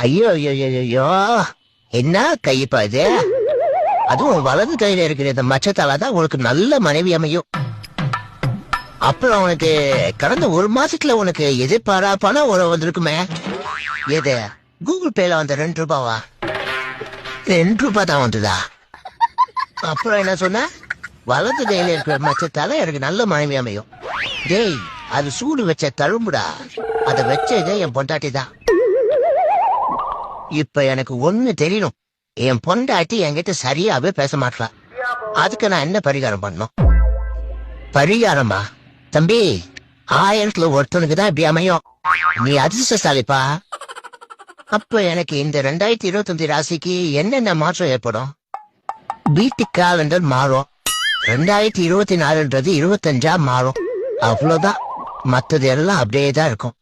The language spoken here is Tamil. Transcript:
ஐயோ ஐயோ ஐயோ ஐயோ. என்ன கைப்பா இது? அதுவும் வலது கையில இருக்கிற இந்த மச்சத்தால தான் உனக்கு நல்ல மனைவி அமையும். அப்புறம் உனக்கு கடந்த ஒரு மாசத்துல உனக்கு எதிர்பாராப்பான உறவு வந்திருக்குமே. எது? கூகுள் பேல வந்த 2 ரூபாவா? 2 ரூபாய் தான் வந்ததா? அப்புறம் என்ன சொன்ன? வலது கையில இருக்கிற மச்சத்தால எனக்கு நல்ல மனைவி அமையும். டேய், அது சூடு வச்ச தழும்புடா. அதை வச்சதே என் பொண்டாட்டி தான். இப்ப எனக்கு ஒண்ணு தெரியணும். என் பொண்டாட்டி என்கிட்ட சரியாவே பேச மாட்டா. அதுக்கு நான் என்ன பரிகாரம் பண்ணணும்? பரிகாரமா? தம்பி, 1000த்துல ஒருத்தனுக்கு தான் இப்படி அமையும். நீ அதிர்ஷ்டசாலிப்பா. அப்ப எனக்கு இந்த 2025 ராசிக்கு என்னென்ன மாற்றம் ஏற்படும்? வீட்டு காலண்டர் மாறும். 2024ன்றது 25ஆ மாறும். அவ்வளவுதான். மத்தது எல்லாம் அப்படியே தான் இருக்கும்.